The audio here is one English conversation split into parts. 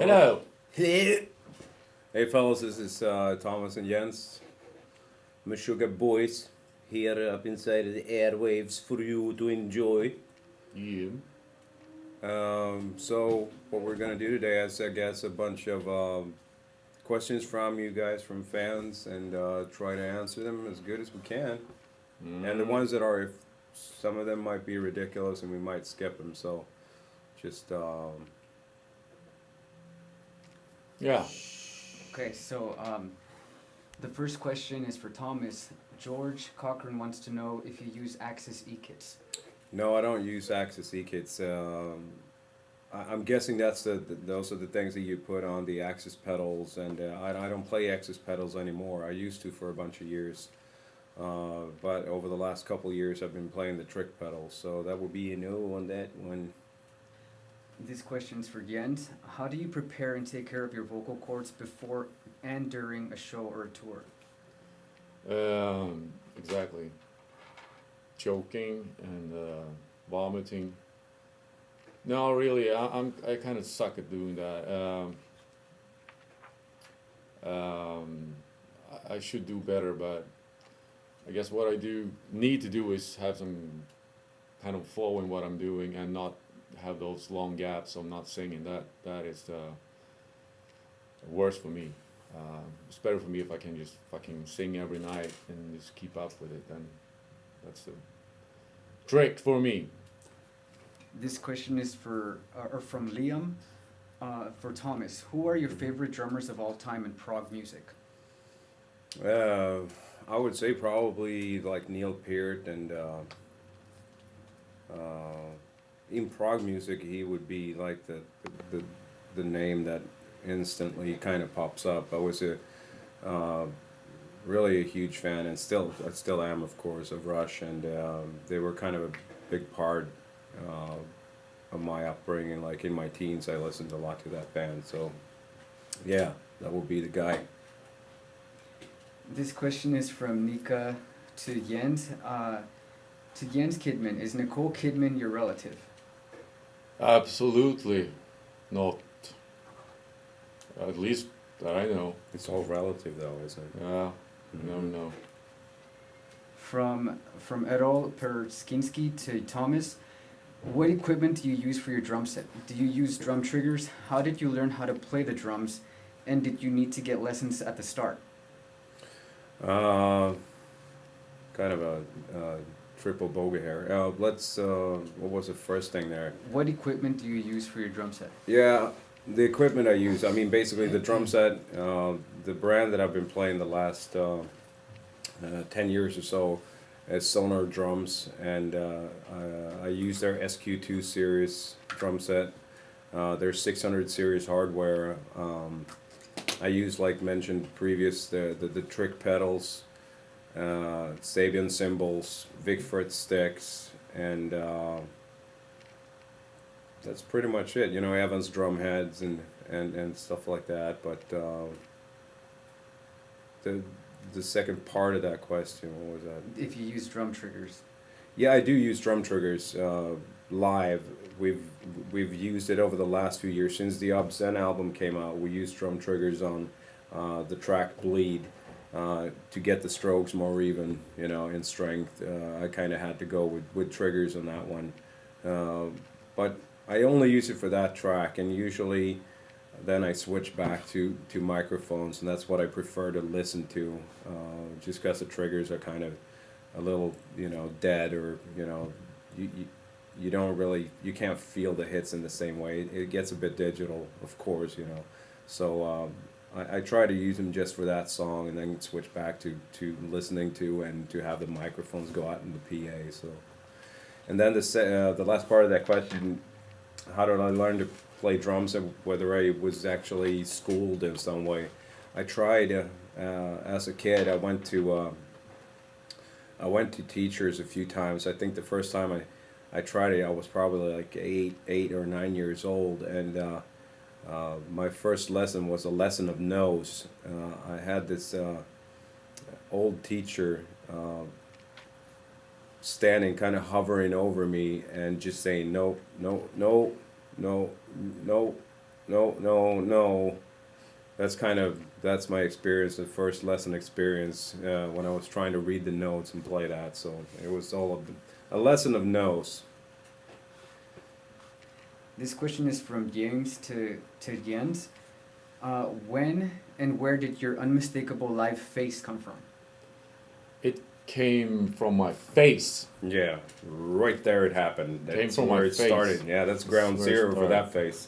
Hello. Hey fellas, this is Thomas and Jens, Meshuggah boys, here up inside of the airwaves for you to enjoy. Yeah. So what we're gonna do today is, I guess, a bunch of questions from you guys, from fans, and try to answer them as good as we can. And the ones that are, if some of them might be ridiculous, and we might skip them. So just Yeah. Okay, so the first question is for Thomas. George Cochran wants to know if you use Axis E-kits. no, I don't use Axis E-kits. I'm guessing those are the things that you put on the Axis pedals, and I don't play Axis pedals anymore. I used to for a bunch of years, but over the last couple of years, I've been playing the trick pedals. So that would be a no on that one. This question is for Jens. How do you prepare and take care of your vocal cords before and during a show or a tour? Exactly. Choking and vomiting. No, really, I kind of suck at doing that. I should do better, but I guess what I need to do is have some kind of flow in what I'm doing and not have those long gaps. So I'm not singing. That is the worst for me. It's better for me if I can just fucking sing every night and just keep up with it. Then that's the trick for me. This question is for or from Liam. For Thomas, who are your favorite drummers of all time in prog music? I would say probably like Neil Peart, and in prog music, he would be like the name that instantly kind of pops up. I was really a huge fan, and I still am, of course, of Rush, and they were kind of a big part of my upbringing. Like in my teens, I listened a lot to that band. So, yeah, that would be the guy. This question is from Nika to Jens. To Jens Kidman, is Nicole Kidman your relative? Absolutely not. At least that I know. It's all relative, though, isn't it? Yeah. No. From Errol Perskinski to Thomas, what equipment do you use for your drum set? Do you use drum triggers? How did you learn how to play the drums? And did you need to get lessons at the start? Kind of a triple bogey here. What was the first thing there? What equipment do you use for your drum set? Yeah, the equipment I use. I mean, basically the drum set. The brand that I've been playing the last 10 years or so is Sonar Drums, and I use their SQ2 series drum set. Their 600 series hardware. I use, like mentioned previous, the trick pedals, Sabian cymbals, Vigford sticks, and that's pretty much it. You know, Evans drum heads and stuff like that. But the second part of that question, what was that? If you use drum triggers. Yeah, I do use drum triggers live. We've used it over the last few years since the Obscene album came out. We used drum triggers on the track Bleed to get the strokes more even, you know, in strength. I kind of had to go with triggers on that one, but I only use it for that track, and usually then I switch back to microphones, and that's what I prefer to listen to, just because the triggers are kind of a little, you know, dead, or, you know, you don't really, you can't feel the hits in the same way. It gets a bit digital, of course, you know. So I try to use them just for that song, and then switch back to listening to, and to have the microphones go out in the PA. So, and then the last part of that question, how did I learn to play drums, and whether I was actually schooled in some way? I tried as a kid. I went to teachers a few times. I think the first time I tried it, I was probably like 8 or 9 years old, and my first lesson was a lesson of no's. I had this old teacher standing, kind of hovering over me, and just saying no, no, no, no, no, No. That's my experience, the first lesson experience when I was trying to read the notes and play that. So it was all a lesson of no's. This question is from James to Jens. When and where did your unmistakable live face come from? It came from my face. Yeah, right there it happened. Came That's from where my it face. started. Yeah, that's That's ground where it zero for started. that face.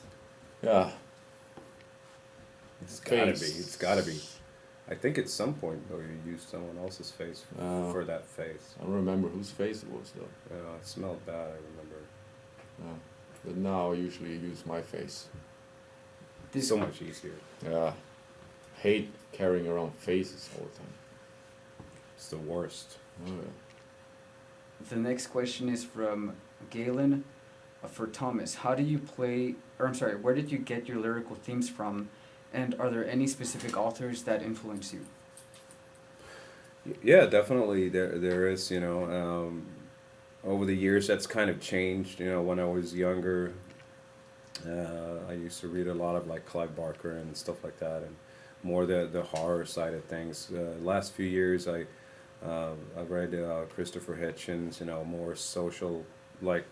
Yeah. It's gotta be. Face. It's gotta be. I think at some point though you used someone else's face for that face. I don't remember whose face it was though. It smelled bad. I remember. Yeah. But now I usually use my face. This So much easier. Yeah. Hate carrying around faces all the time. It's the worst. Oh yeah. The next question is from Galen for Thomas. How do you play, or I'm sorry, where did you get your lyrical themes from? And are there any specific authors that influence you? Yeah, definitely. There is. Over the years that's kind of changed. When I was younger, I used to read a lot of like Clive Barker and stuff like that, and more the horror side of things. Last few years, I've read Christopher Hitchens. More social like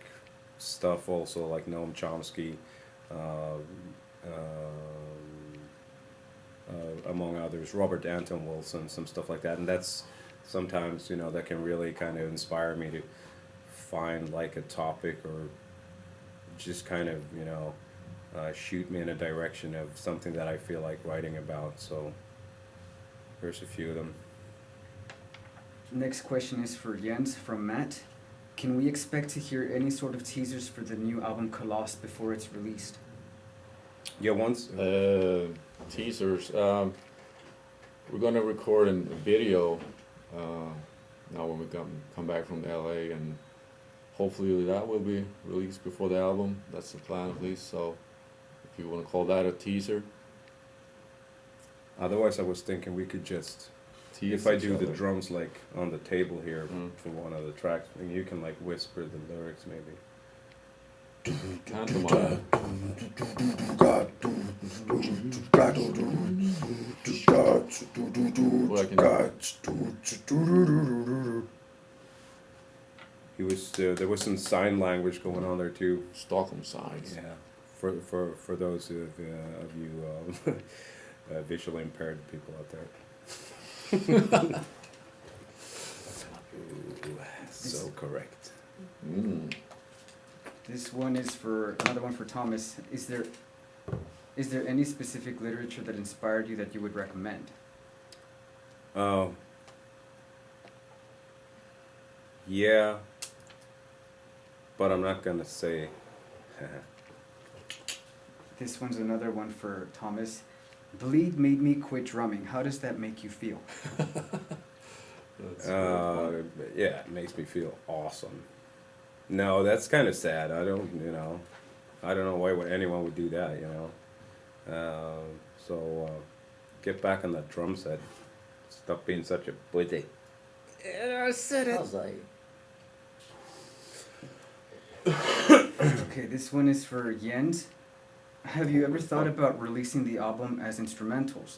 stuff. Also like Noam Chomsky. Among others, Robert Anton Wilson, some stuff like that, and that's sometimes that can really kind of inspire me to find like a topic or just kind of shoot me in a direction of something that I feel like writing about. So there's a few of them. Next question is for Jens from Matt. Can we expect to hear any sort of teasers for the new album Koloss before it's released? Yeah, once. Teasers. We're gonna record a video now when we come back from LA, and hopefully that will be released before the album. That's the plan at least. So if you want to call that a teaser, Otherwise, I was thinking we could just, tease if I each do the other. drums like on the table here Mm. for one of the tracks, and you can like whisper the lyrics maybe. Pantomime. Well, I can He was there was some sign language going on there too. Stockholm signs. Yeah, for those of you visually impaired people out there. Ooh, so correct. Mm. This one is for another one for Thomas. Is there any specific literature that inspired you that you would recommend? Yeah, but I'm not gonna say. This one's another one for Thomas. Bleed made me quit drumming. How does that make you feel? That's a good one. Yeah, it makes me feel awesome. No, that's kind of sad. I don't know why anyone would do that, So get back on that drum set. Stop being such a pussy. I said it. Okay, this one is for Jens. Have you ever thought about releasing the album as instrumentals?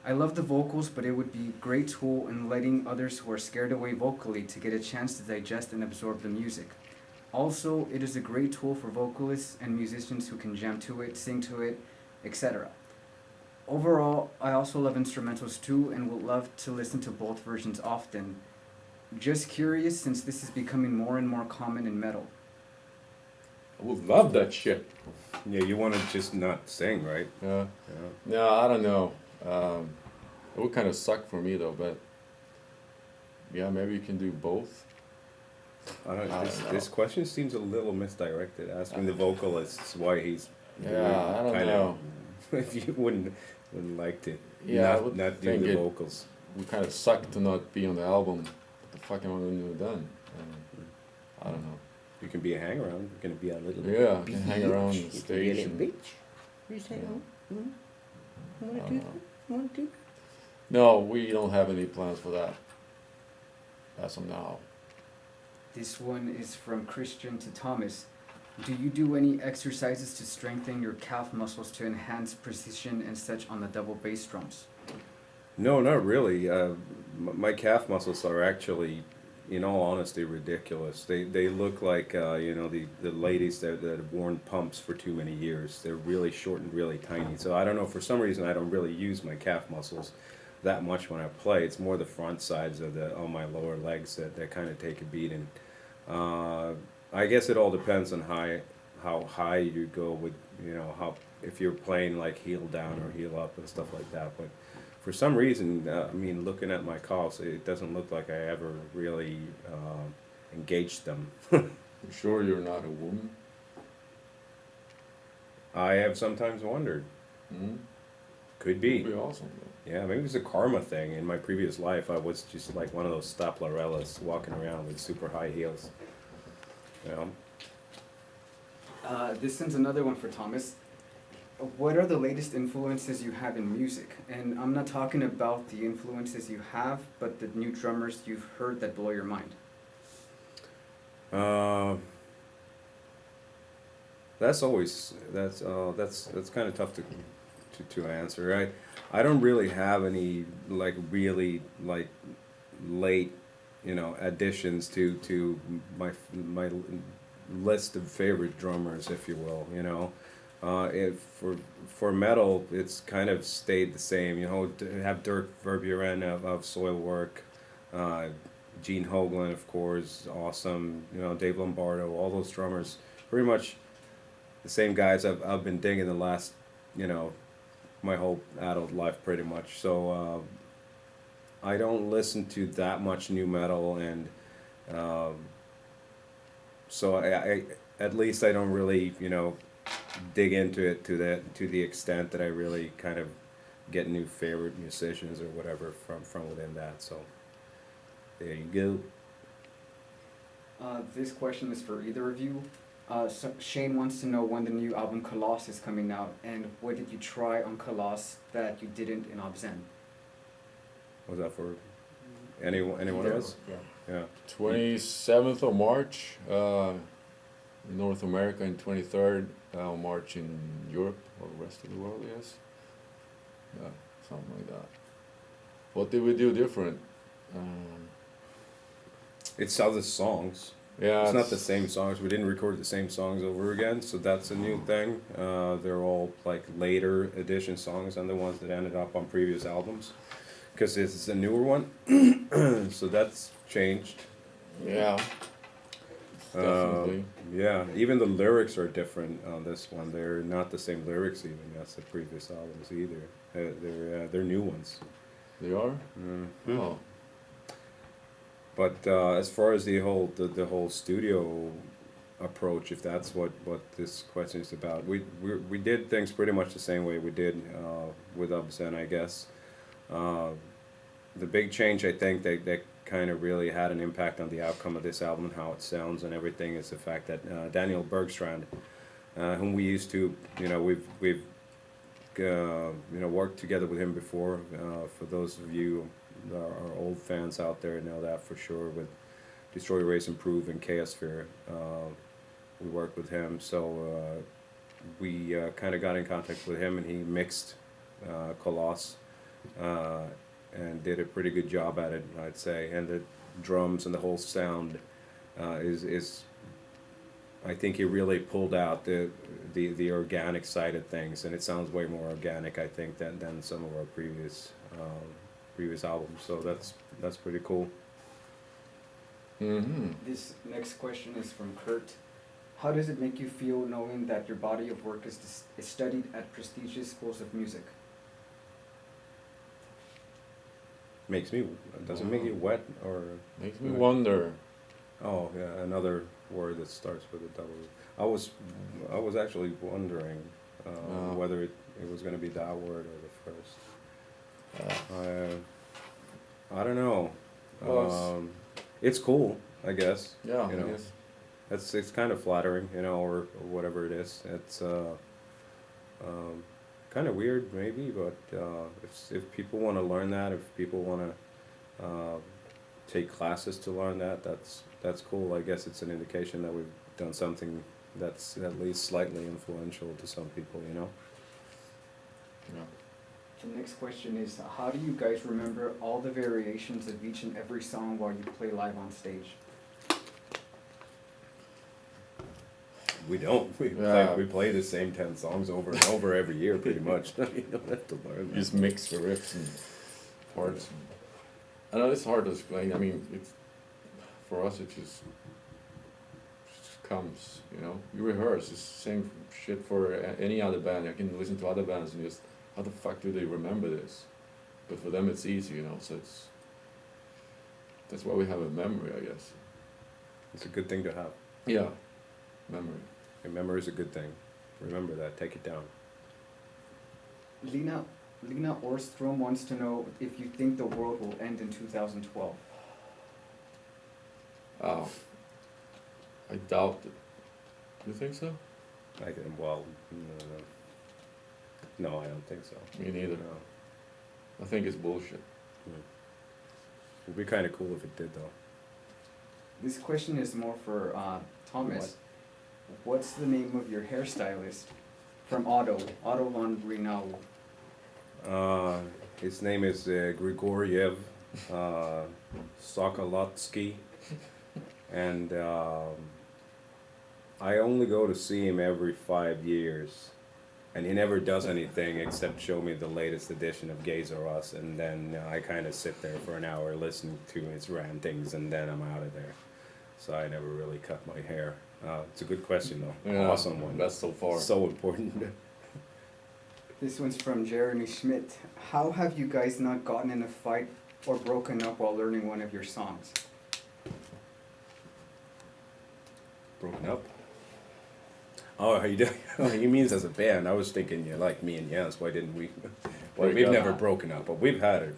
I love the vocals, but it would be a great tool in letting others who are scared away vocally to get a chance to digest and absorb the music. Also, it is a great tool for vocalists and musicians who can jam to it, sing to it, etc. Overall, I also love instrumentals too and would love to listen to both versions often. Just curious since this is becoming more and more common in metal. I would love that shit. Yeah, you want to just not sing, right? Yeah. Yeah. No, I don't know. It would kind of suck for me though, but yeah, maybe you can do both. I don't, I this, don't know. this question seems a little misdirected. Asking the vocalists why he's Yeah, I don't kinda- know. if you wouldn't like to Yeah, I not, would not do think the it vocals. would kind of suck to not be on the album. What the fuck am I gonna do then? I don't know. You can be a hang around. You can be a little. Yeah, I can hang around the You can be a stage. little And, bitch. You say, Yeah. oh, I wanna don't do know. that? Wanna do that? No, we don't have any plans for that. As of now. This one is from Christian to Thomas. Do you do any exercises to strengthen your calf muscles to enhance precision and such on the double bass drums? No, not really. My calf muscles are actually, in all honesty, ridiculous. They look like the ladies that have worn pumps for too many years. They're really short and really tiny. So I don't know. For some reason, I don't really use my calf muscles that much when I play. It's more the front sides of the on my lower legs that kind of take a beating. Uh, I guess it all depends on how high you go with how if you're playing like heel down or heel up and stuff like that. But for some reason, I mean, looking at my calls, it doesn't look like I ever really engaged them. I'm sure you're not a woman. I have sometimes wondered. Mm? Could Would be. be awesome. Yeah, maybe it was a karma thing. In my previous life, I was just like one of those staplarellas walking around with super high heels. You know? This one's another one for Thomas. What are the latest influences you have in music? And I'm not talking about the influences you have, but the new drummers you've heard that blow your mind. That's always that's kind of tough to answer. I don't really have any like really like late additions to my list of favorite drummers, if you will. If for metal, it's kind of stayed the same. To have Dirk Verburen of Soilwork, Gene Hoglan, of course, awesome. Dave Lombardo, all those drummers, pretty much the same guys I've been digging the last, my whole adult life, pretty much. So I don't listen to that much new metal, and so I at least I don't really dig into it to the extent that I really kind of get new favorite musicians or whatever from within that. So there you go. This question is for either of you. So Shane wants to know when the new album Koloss is coming out, and what did you try on Koloss that you didn't in Obscene? Was that for anyone else? Yeah. Yeah. 27th of March, in North America, and 23rd March in Europe or the rest of the world, yes. Yeah, something like that. What did we do different? It's other songs. Yeah, It's not the same songs. We didn't record the same songs over again, so that's a new thing. They're all like later edition songs and the ones that ended up on previous albums, because this is a newer one. So that's changed. Yeah, definitely. Yeah, even the lyrics are different on this one. They're not the same lyrics even as the previous albums either. They're new ones. They are? Mhm. Oh, But as far as the whole studio approach, if that's what this question is about, we did things pretty much the same way we did with Obscene, I guess. The big change, I think, that kind of really had an impact on the outcome of this album and how it sounds and everything, is the fact that Daniel Bergstrand, whom we used to, we've worked together with him before. For those of you our old fans out there know that for sure, with Destroy, Erase, Improve and Chaosphere. We worked with him, so we kind of got in contact with him, and he mixed Koloss and did a pretty good job at it, I'd say. And the drums and the whole sound is I think he really pulled out the organic side of things, and it sounds way more organic, I think, than some of our previous albums. So that's pretty cool. mm-hmm. This next question is from Kurt. How does it make you feel knowing that your body of work is studied at prestigious schools of music? Does it make you wet or? Makes me wonder. Oh yeah, another word that starts with a W. I was actually wondering whether it was going to be that word or the first. I don't know. Well, It's cool, I guess. yeah, you know. I guess. It's kind of flattering, or whatever it is. It's kind of weird, maybe, but if people want to learn that, if people want to take classes to learn that, that's cool. I guess it's an indication that we've done something that's at least slightly influential to some people, you know? Yeah. The next question is, how do you guys remember all the variations of each and every song while you play live on stage? We don't. Yeah. We play the same 10 songs over and over every year, pretty much. You don't have to learn You that. just mix the riffs and parts. I know it's hard to explain. I mean, it's for us. It just comes. You know, you rehearse. It's the same shit for any other band. I can listen to other bands and just, how the fuck do they remember this? But for them, it's easy. You know, so that's why we have a memory, I guess. It's a good thing to have. Yeah, memory. Remember is a good thing. Remember that. Take it down. Lena Orstrom wants to know if you think the world will end in 2012. Oh, I doubt it. You think so? Well, no, I don't think so. Me neither. No. I think it's bullshit. It'd be kind of cool if it did, though. This question is more for Thomas. What's the name of your hairstylist? From Otto von Renau. His name is Grigoriev Sokolotsky, and I only go to see him every 5 years, and he never does anything except show me the latest edition of Gays R Us, and then I kind of sit there for an hour listening to his rantings, and then I'm out of there. So I never really cut my hair. It's a good question, though. Yeah, Awesome one. That's so far. So important. This one's from Jeremy Schmidt. How have you guys not gotten in a fight or broken up while learning one of your songs? Broken up? Oh, how you doing? Oh, he means as a band. I was thinking, yeah, like me and Jens. Why didn't we? Well, Break we've up. never broken up, but we've had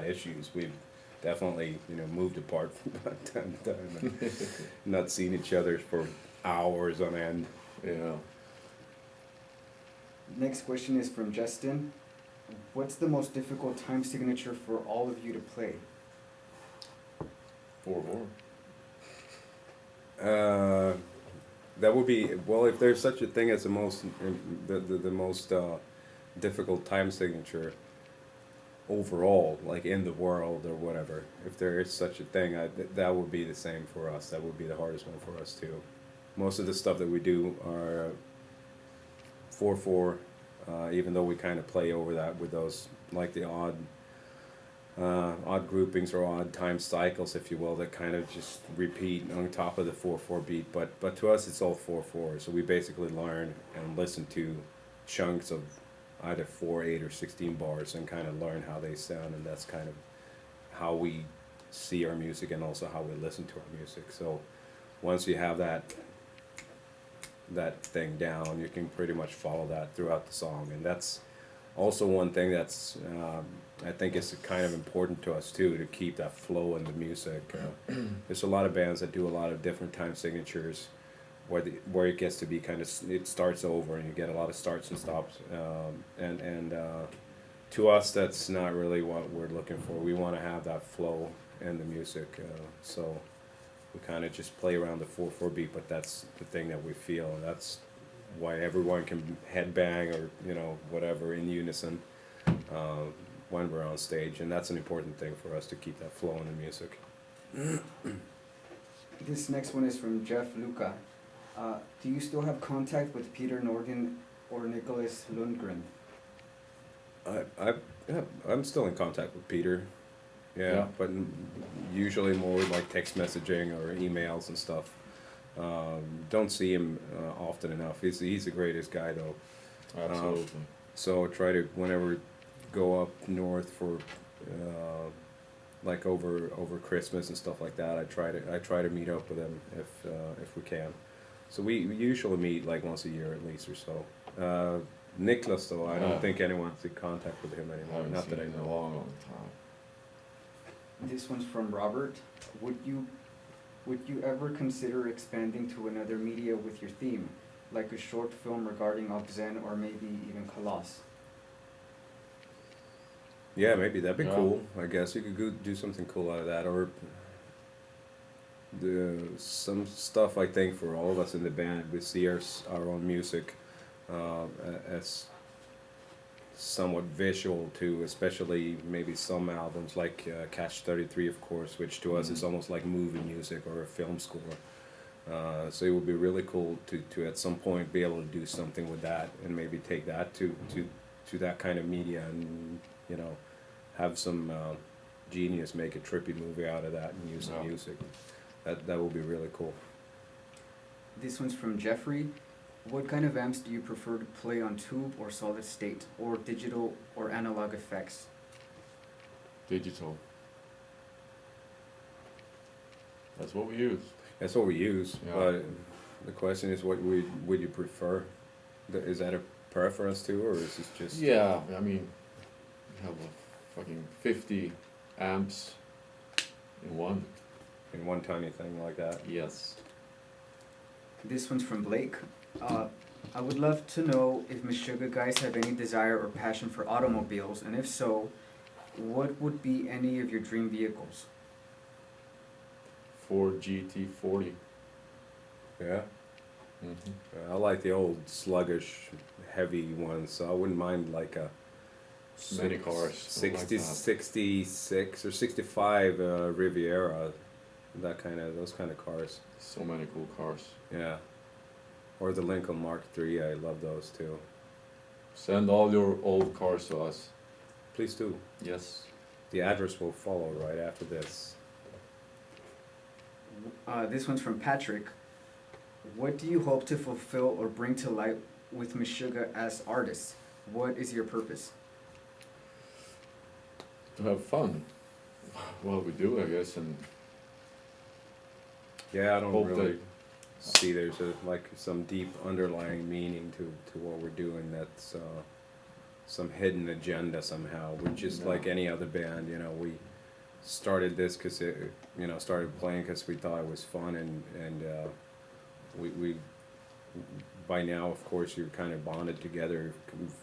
issues. We've definitely, moved apart from time to time, and not seen each other for hours on end. Yeah. Next question is from Justin. What's the most difficult time signature for all of you to play? 4/4. That would be, well, if there's such a thing as the most difficult time signature overall, like in the world or whatever, if there is such a thing, that would be the same for us. That would be the hardest one for us too. Most of the stuff that we do are 4/4, even though we kind of play over that with those, like the odd groupings or odd time cycles, if you will, that kind of just repeat on top of the 4/4 beat. But to us, it's all 4/4. So we basically learn and listen to chunks of either 4, 8, or 16 bars and kind of learn how they sound, and that's kind of how we see our music and also how we listen to our music. So once you have that thing down, you can pretty much follow that throughout the song, and that's also one thing that's I think is kind of important to us too, to keep that flow in the music. There's a lot of bands that do a lot of different time signatures where it gets to be kind of, it starts over and you get a lot of starts and stops, and to us that's not really what we're looking for. We want to have that flow in the music, so we kind of just play around the 4/4 beat, but that's the thing that we feel, and that's why everyone can headbang or whatever in unison when we're on stage, and that's an important thing for us, to keep that flow in the music. This next one is from Jeff Luca. Do you still have contact with Peter Norden or Nicholas Lundgren? I'm still in contact with Peter. Yeah. But usually more like text messaging or emails and stuff. Don't see him often enough. He's the greatest guy though. Absolutely. So I try to, whenever go up north for like over Christmas and stuff like that, I try to meet up with him if we can. So we usually meet like once a year at least or so. Nicholas though, I don't think anyone's in contact with him I anymore. haven't Not seen that I him in a know. long time. This one's from Robert. Would you ever consider expanding to another media with your theme, like a short film regarding Obscene or maybe even Koloss? Yeah, maybe that'd be Yeah. cool. I guess you could go do something cool out of that, or some stuff I think for all of us in the band, we see our own music as somewhat visual too, especially maybe some albums like Catch 33, of course, which to us is almost like movie music or a film score. So it would be really cool to at some point be able to do something with that and maybe take that to that kind of media and, you know, have some genius make a trippy movie out of that and use some Yeah. music. That would be really cool. This one's from Jeffrey. What kind of amps do you prefer to play on tube or solid state, or digital or analog effects? Digital. That's what we use. That's what we use, Yeah. but the question is, what would you prefer? Is that a preference too, or is this just? Yeah, I mean, we have fucking 50 amps in one. In one tiny thing like that. Yes. This one's from Blake. I would love to know if Meshuggah guys have any desire or passion for automobiles, and if so, what would be any of your dream vehicles? Ford GT40. Yeah. Mm-hmm. I like the old sluggish, heavy ones, so I wouldn't mind like a Many cars. 60, like that. 66 or 65 Riviera, those kind of cars. So many cool cars. Yeah. Or the Lincoln Mark III, I love those too. Send all your old cars to us. Please do. Yes. The address will follow right after this. This one's from Patrick. What do you hope to fulfill or bring to light with Meshuggah as artists? What is your purpose? To have fun. Well, we do, I guess, and Yeah, I don't Hope really see there's some deep underlying meaning to what we're doing. That's some hidden agenda somehow. We're just Yeah. like any other band, you know. We started this because started playing because we thought it was fun, and we by now, of course, you're kind of bonded together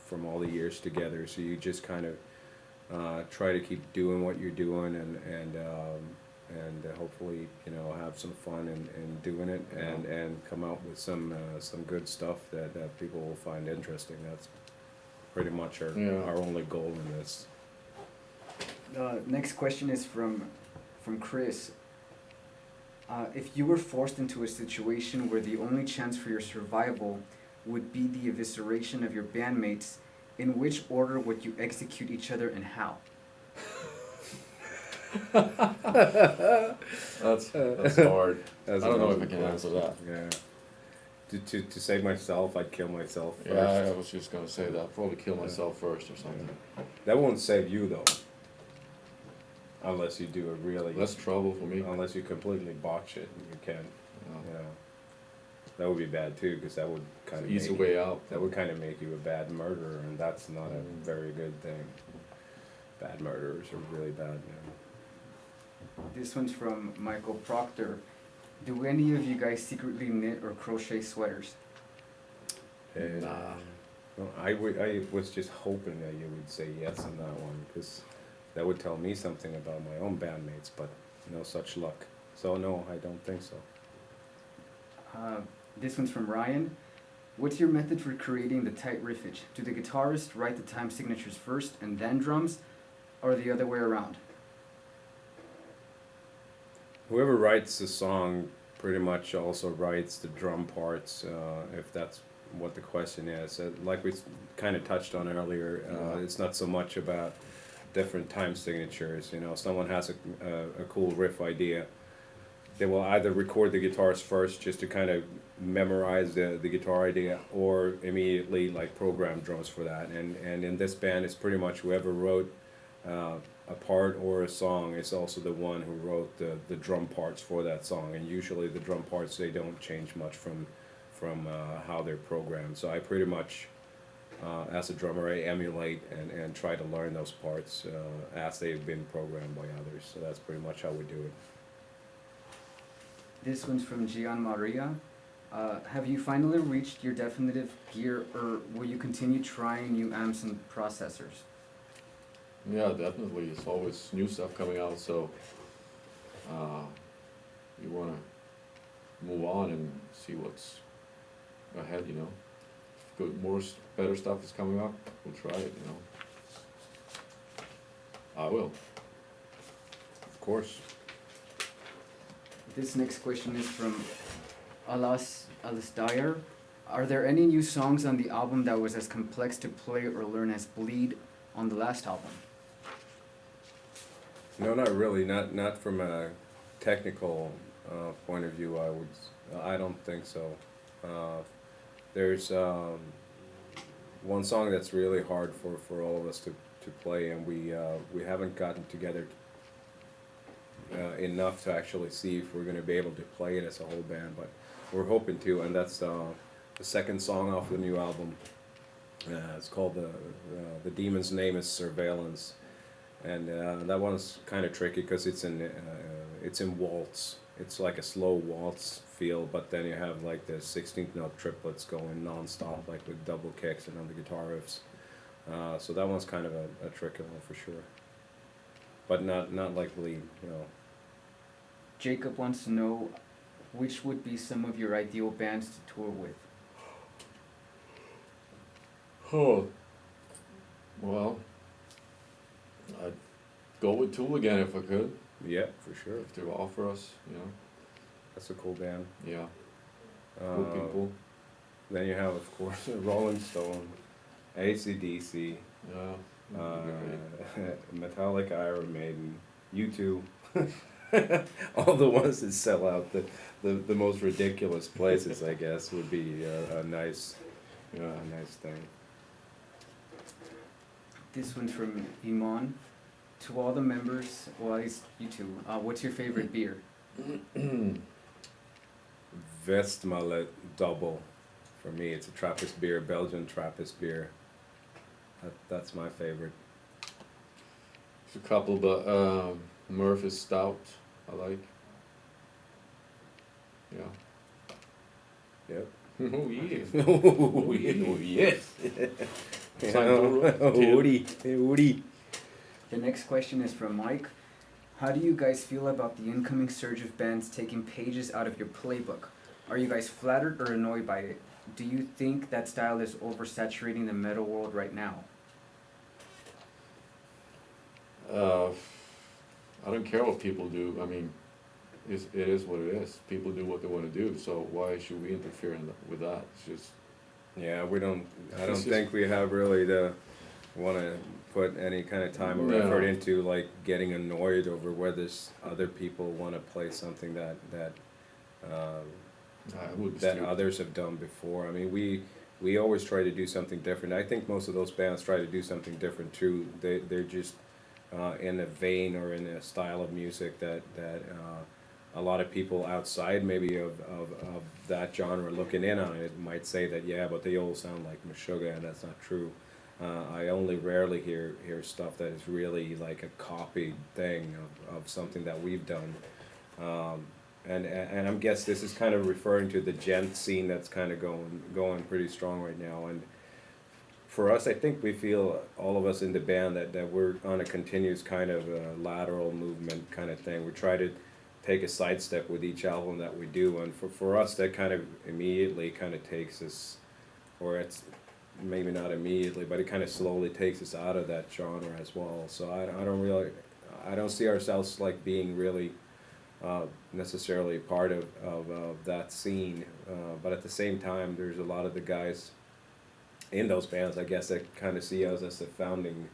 from all the years together. So you just kind of try to keep doing what you're doing, and hopefully, you know, have some fun in doing it, and come out with some good stuff that people will find interesting. That's pretty much our only goal in this. Next question is from Chris. If you were forced into a situation where the only chance for your survival would be the evisceration of your bandmates, in which order would you execute each other and how? that's hard. That's I don't know another if I can answer question. that. Yeah. To save myself, I'd kill myself first. Yeah, I was just gonna say that. Probably kill myself first or something. That won't save you though. Unless you do a really. Less trouble for me. Unless you completely botch it, you can. Yeah. Yeah. That would be bad too, because that would kind of Easy way out. That would kind of make you a bad murderer, and that's not a very good thing. Bad murderers are really bad. This one's from Michael Proctor. Do any of you guys secretly knit or crochet sweaters? And, Nah. well, I was just hoping that you would say yes on that one, because that would tell me something about my own bandmates, but no such luck. So no, I don't think so. This one's from Ryan. What's your method for creating the tight riffage? Do the guitarists write the time signatures first and then drums, or the other way around? Whoever writes the song pretty much also writes the drum parts, if that's what the question is. Like we kind of touched on earlier, it's not so much about different time signatures. You know, someone has a cool riff idea, they will either record the guitars first just to kind of memorize the guitar idea, or immediately like program drums for that. And in this band, it's pretty much whoever wrote a part or a song is also the one who wrote the drum parts for that song. And usually the drum parts, they don't change much from how they're programmed. So I pretty much, as a drummer, I emulate and try to learn those parts as they've been programmed by others. So that's pretty much how we do it. This one's from Gian Maria. Have you finally reached your definitive gear, or will you continue trying new amps and processors? Yeah, definitely. It's always new stuff coming out, so you wanna move on and see what's ahead, you know. If good, better stuff is coming up, we'll try it, you know. I will. Of course. This next question is from Alas Dyer. Are there any new songs on the album that was as complex to play or learn as Bleed on the last album? No, not really. Not from a technical point of view. I don't think so. There's one song that's really hard for all of us to play, and we haven't gotten together enough to actually see if we're going to be able to play it as a whole band. But we're hoping to, and that's the second song off the new album. It's called the demon's name is Surveillance. And that one's kind of tricky because it's in waltz. It's like a slow waltz feel, but then you have like the 16th note triplets going non-stop, like with double kicks and on the guitar riffs. So that one's kind of a tricky one for sure. But not like Bleed, you know. Jacob wants to know which would be some of your ideal bands to tour with. Oh, well, I'd go with Tool again if I could, Yeah, for sure. if they offer us, you know, That's a cool band. yeah, cool people, Then you have, of course, Rolling Stone, AC/DC, yeah. Metallica, Iron Maiden, U2. All the ones that sell out the most ridiculous places, I guess, would be a nice thing. This one's from Iman. To all the members, well, at least you two, what's your favorite beer? Westmalle Double. For me, it's a Trappist beer, Belgian Trappist beer. That's my favorite. There's a couple, but Murphy's Stout, I like. Yeah. Yep. Oh yeah. Oh yes. Woody. Woody. The next question is from Mike. How do you guys feel about the incoming surge of bands taking pages out of your playbook? Are you guys flattered or annoyed by it? Do you think that style is oversaturating the metal world right now? I don't care what people do. I mean, it is what it is. People do what they want to do. So why should we interfere with that? It's just. Yeah, we don't. I don't It's think we have really want to put any kind of time or No. effort into like getting annoyed over whether other people want to play something that It would be that stupid. others have done before. I mean, we always try to do something different. I think most of those bands try to do something different too. They're just in a vein or in a style of music that a lot of people outside maybe of that genre looking in on it might say that, yeah, but they all sound like Meshuggah, and that's not true. I only rarely hear stuff that is really like a copied thing of something that we've done. And I guess this is kind of referring to the gent scene that's kind of going pretty strong right now. And for us, I think we feel, all of us in the band, that we're on a continuous kind of lateral movement kind of thing. We try to take a sidestep with each album that we do, and for us that kind of immediately kind of takes us, or it's maybe not immediately, but it kind of slowly takes us out of that genre as well. So I don't see ourselves like being really necessarily part of that scene, but at the same time there's a lot of the guys in those bands, I guess, that kind of see us as the founding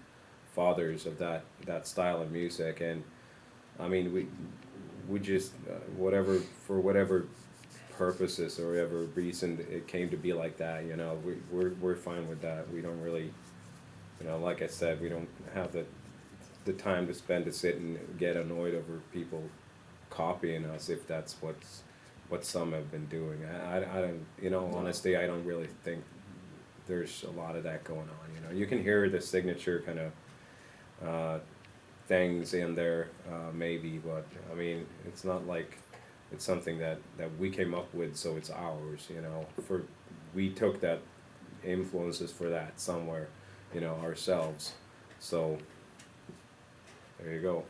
fathers of that style of music. And I mean, we just for whatever purposes or whatever reason it came to be like that, you know, we're fine with that. We don't really, you know, like I said, we don't have the time to spend to sit and get annoyed over people copying us, if that's what some have been doing. I don't, you know, honestly, I don't really think there's a lot of that going on. You know, you can hear the signature kind of things in there, maybe, but I mean, it's not like it's something that we came up with, so it's ours. You know, we took that influences for that somewhere, you know, ourselves. So there you go.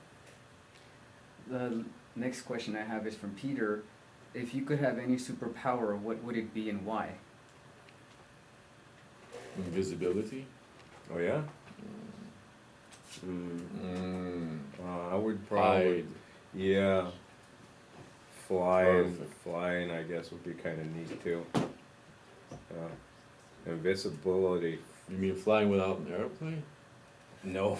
The Next question I have is from Peter. If you could have any superpower, what would it be and why? Invisibility. Oh yeah. I would probably. Hide. Yeah. Flying, Perfect. flying, I guess would be kind of neat too. Invisibility. You mean flying without an airplane? No,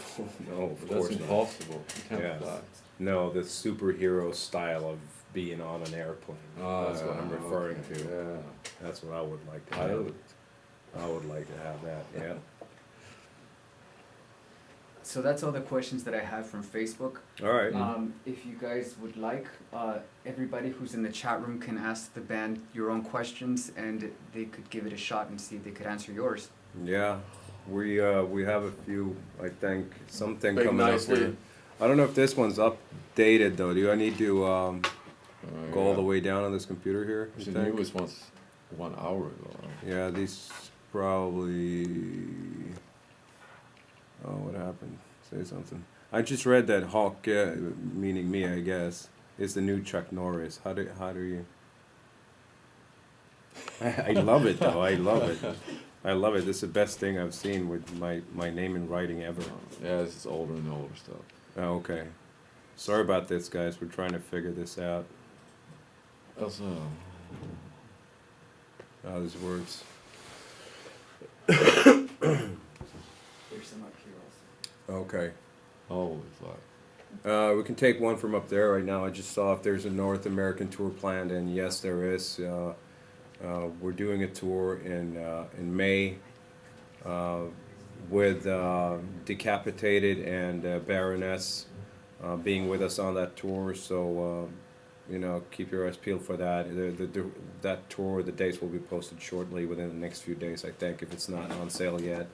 no, of That's course not. impossible. You can't Yeah. fly. No, the superhero style of being on an airplane. That's what I'm referring okay. to. Yeah. That's what I would like to have. Pilot. I would like to have that. Yeah. So that's all the questions that I have from Facebook. All right. If you guys would like, everybody who's in the chat room can ask the band your own questions, and they could give it a shot and see if they could answer yours. Yeah. We have a few. I think something Big coming up nicely. here. I don't know if this one's updated though. Do I need to go all the way down on this computer here? you The think? newest one's 1 hour ago. Right? Yeah, these probably. Oh, what happened? Say something. I just read that Hawk, meaning me, I guess, is the new Chuck Norris. How do you? I love it though. I love it. I love it. This is the best thing I've seen with my name in writing ever. Yeah, this is older and older stuff. Oh, okay. Sorry about this, guys. We're trying to figure this out. Also, How this works. There's some up here also. Okay. holy fuck. We can take one from up there right now. I just saw if there's a North American tour planned, and yes, there is. We're doing a tour in May with Decapitated and Baroness being with us on that tour. So, keep your eyes peeled for that. That tour, the dates will be posted shortly within the next few days, I think, if it's not on sale yet.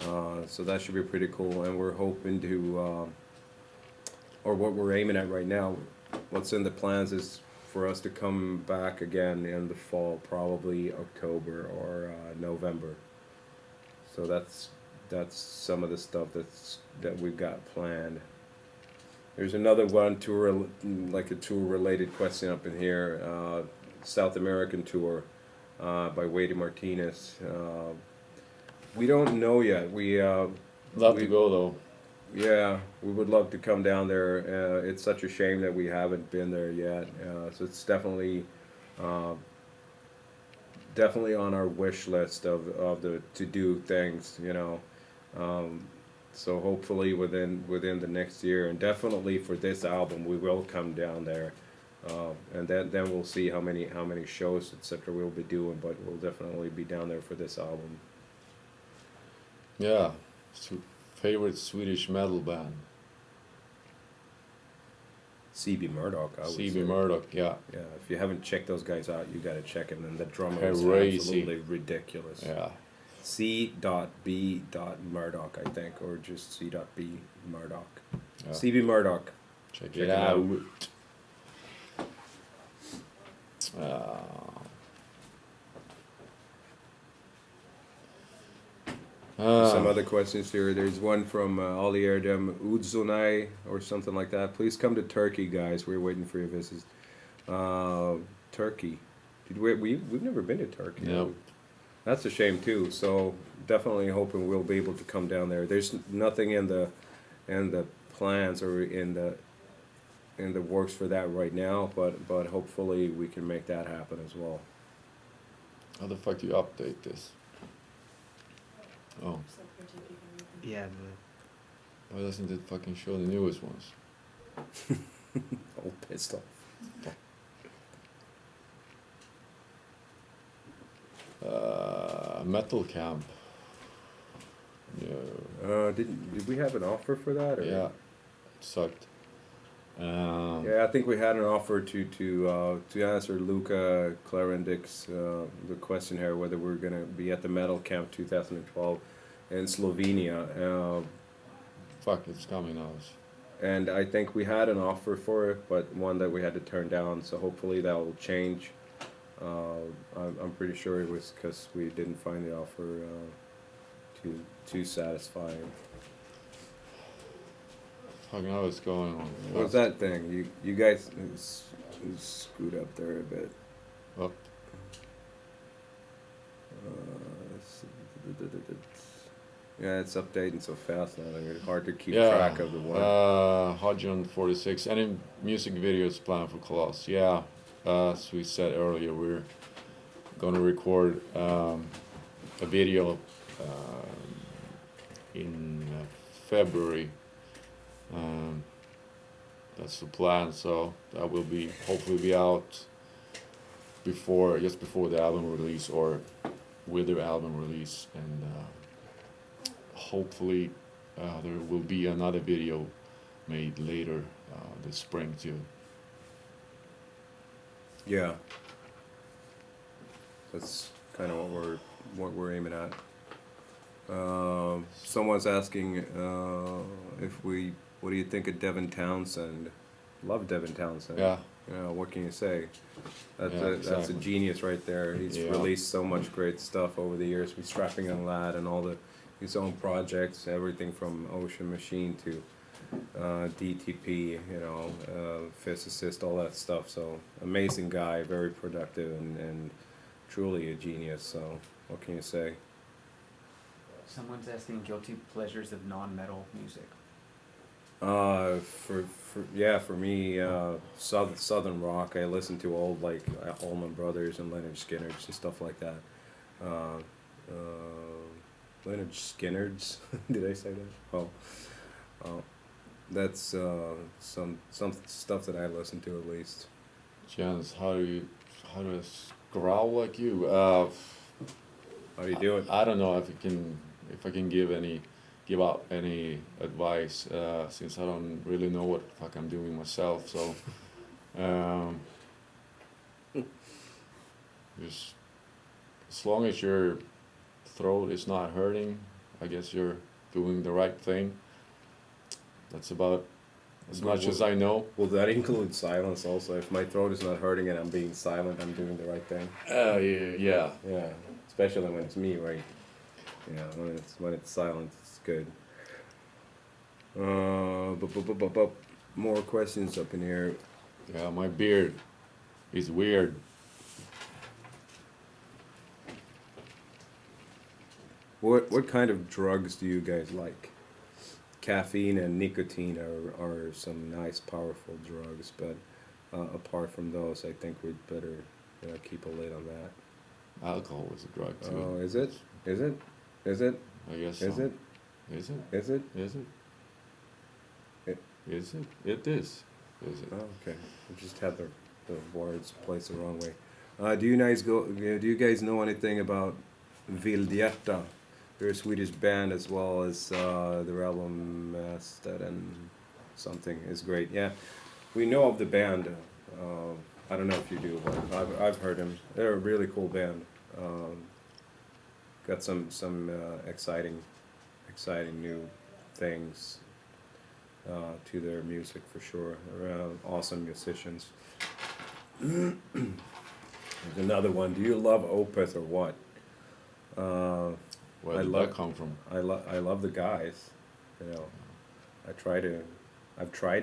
So that should be pretty cool, and we're hoping to, or what we're aiming at right now, what's in the plans is for us to come back again in the fall, probably October or November. So that's some of the stuff that we've got planned. There's another one tour, like a tour related question up in here, South American tour by Wade Martinez. We don't know yet. Love to go though. Yeah, we would love to come down there. It's such a shame that we haven't been there yet. So it's definitely on our wish list of the to do things. So hopefully within the next year, and definitely for this album, we will come down there, and then we'll see how many shows etc. we'll be doing. But we'll definitely be down there for this album. Yeah. Favorite Swedish metal band? CB Murdoch, I would say. CB Murdoch, yeah. Yeah, if you haven't checked those guys out, you gotta check them. And the drummer is Crazy. absolutely ridiculous. Yeah. C.B. Murdoch, I think, or just C.B. Murdoch. Yeah. CB Murdoch. Check Check it it out. Some other questions here. There's one from Ali Erdem Udzonay or something like that. Please come to Turkey, guys. We're waiting for your visits. Turkey. We've never been to Turkey. Nope. That's a shame too. So definitely hoping we'll be able to come down there. There's nothing in the plans or in the works for that right now, but hopefully we can make that happen as well. How the fuck do you update this? Oh, Yeah, why doesn't it fucking show the newest ones? All pissed off. Metal Camp. Yeah. Did we have an offer for that? Or? Yeah. It sucked. Yeah, I think we had an offer to answer Luca Clarendic's the question here whether we're gonna be at the Metal Camp 2012 in Slovenia. Fuck, it's coming out. And I think we had an offer for it, but one that we had to turn down. So hopefully that will change. I'm pretty sure it was because we didn't find the offer too satisfying. Fucking hell is going on? What's that thing? You guys scoot up there a bit. Up. Yeah, it's updating so fast now that it's hard to keep Yeah. track of the one. 146. Any music videos planned for Koloss? Yeah. As we said earlier, we're gonna record a video in February. That's the plan. So that will be hopefully be out just before the album release or with the album release, and hopefully there will be another video made later this spring too. Yeah. That's kind of what we're aiming at. Someone's asking what do you think of Devin Townsend? Love Devin Townsend. Yeah. What can you say? That's Yeah, that's a exactly. genius right there. He's Yeah. released so much great stuff over the years. We're strapping on that and all his own projects, everything from Ocean Machine to DTP, physicist, all that stuff. So amazing guy, very productive and truly a genius. So what can you say? Someone's asking guilty pleasures of non-metal music. For me, Southern rock. I listen to old like Allman Brothers and Leonard Skinner's and stuff like that. Leonard Skinner's. Did I say that? Oh, that's some stuff that I listen to at least. Jens, how do I growl like you? How do you do it? I don't know if I can give out any advice since I don't really know what the fuck I'm doing myself. So just as long as your throat is not hurting, I guess you're doing the right thing. That's about as much as I know. Will that include silence also? If my throat is not hurting and I'm being silent, I'm doing the right thing. Yeah. Yeah, especially when it's me, right? Yeah, when it's silent, it's good. More questions up in here. Yeah, my beard is weird. What kind of drugs do you guys like? Caffeine and nicotine are some nice, powerful drugs, but apart from those, I think we'd better keep a lid on that. Alcohol is a drug too. Oh, is it? Is it? Is it? I guess Is so. it? Is it? Is it? Is it? It- Is it? It is. Is it? Oh, okay. I just had the words placed the wrong way. Do you guys know anything about Vildhjärta? They're a Swedish band as well as their album Mastered and something is great. Yeah, we know of the band. I don't know if you do, but I've heard them. They're a really cool band. Got some exciting new things to their music for sure. They're awesome musicians. There's another one. Do you love Opeth or what? Where I did love- that come from? I love the guys. I've tried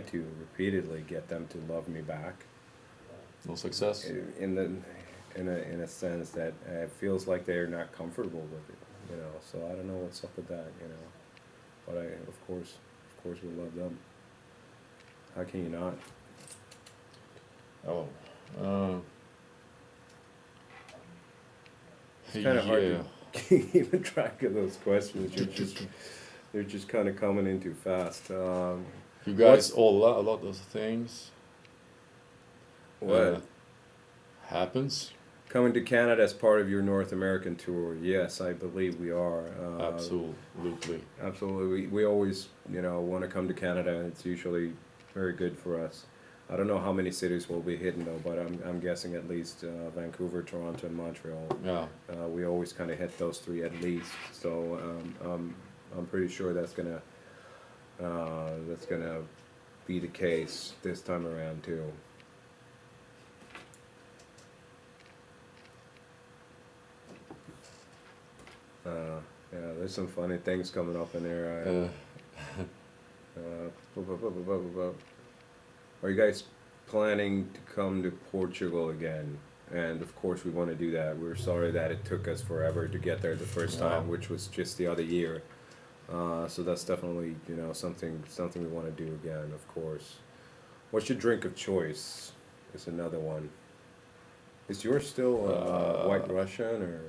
to repeatedly get them to love me back. No success? In a sense that it feels like they're not comfortable with it. So I don't know what's up with that. But of course we love them. How can you not? Oh. It's kind of hard yeah. to keep track of those questions. They're just kind of coming in too fast. You guys all a lot of those things. What? Happens? Coming to Canada as part of your North American tour? Yes, I believe we are. Absolutely. Absolutely. We always, want to come to Canada. It's usually very good for us. I don't know how many cities we'll be hitting though, but I'm guessing at least Vancouver, Toronto, and Montreal. Yeah. We always kind of hit those three at least. So I'm pretty sure that's gonna be the case this time around too. Yeah, there's some funny things coming up in there. Are you guys planning to come to Portugal again? And of course, we want to do that. We're sorry that it took us forever to get there the first Yeah. time, which was just the other year. So that's definitely, something we want to do again, of course. What's your drink of choice? Is another one. Is yours still White Russian or?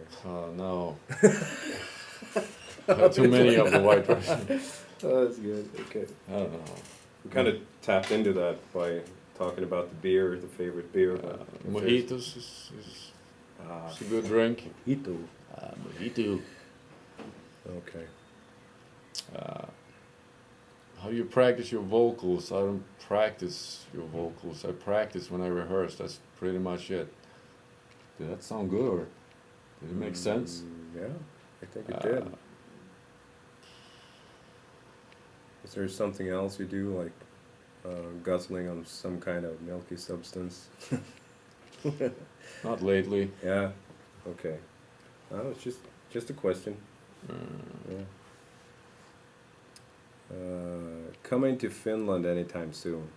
No. Too many of the White Russian. Oh, that's good. Okay. I don't know. We kind of tapped into that by talking about the beer, the favorite beer. But if there's- Mojitos is it's a good drink. Mojito. Mojito. Okay. How do you practice your vocals? I don't practice your vocals. I practice when I rehearse. That's pretty much it. Did that sound good or did it make sense? Yeah, I think it did. Is there something else you do, like guzzling on some kind of milky substance? Not lately. Yeah. Okay. No, it's just a question. Yeah. Coming to Finland anytime soon?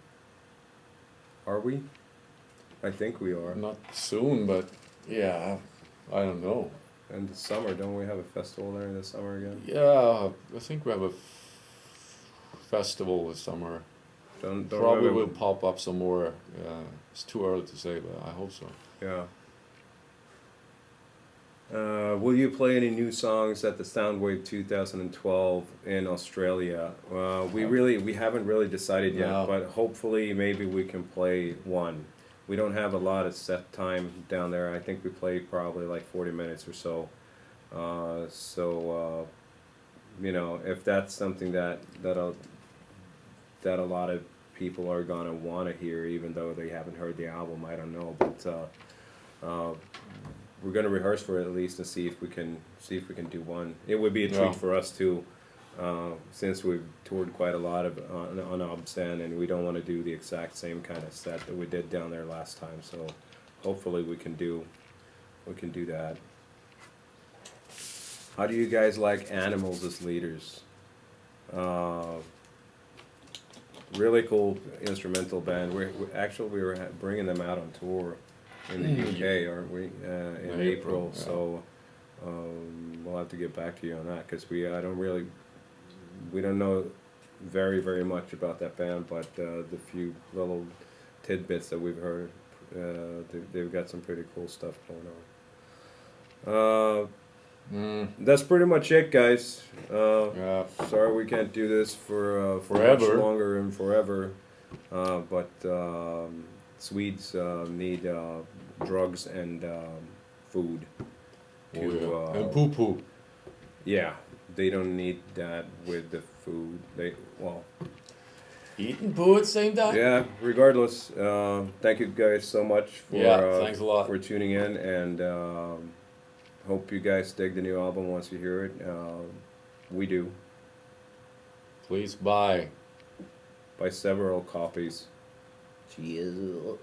Are we? I think we are. Not soon, but yeah, I don't know. And the summer, don't we have a festival there in the summer again? Yeah, I think we have a festival this summer. Don't Probably have a- will pop up some more. It's too early to say, but I hope so. Yeah. Will you play any new songs at the Soundwave 2012 in Australia? We haven't really decided yet, No. but hopefully maybe we can play one. We don't have a lot of set time down there. I think we play probably like 40 minutes or so. If that's something that a lot of people are gonna want to hear, even though they haven't heard the album, I don't know, but we're gonna rehearse for it at least and see if we can do one. It would be a treat Yeah. for us too, since we've toured quite a lot on Obscen, and we don't want to do the exact same kind of set that we did down there last time. So hopefully we can do that. How do you guys like Animals as leaders? Really cool instrumental band. We were bringing them out on tour in the UK, aren't we? In April. Yeah. So we'll have to get back to you on that because we don't know very much about that band, but the few little tidbits that we've heard, they've got some pretty cool stuff going on. That's pretty much it, guys. Yeah. Sorry we can't do this for Forever. much longer and forever, but Swedes need drugs and food. Oh, yeah. And poo poo. Yeah, they don't need that with the food. Eating poo at the same time? Yeah. Regardless, thank you guys so much for Thanks a lot. for tuning in, and hope you guys dig the new album once you hear it. We do. Please buy. Buy several copies. Cheers.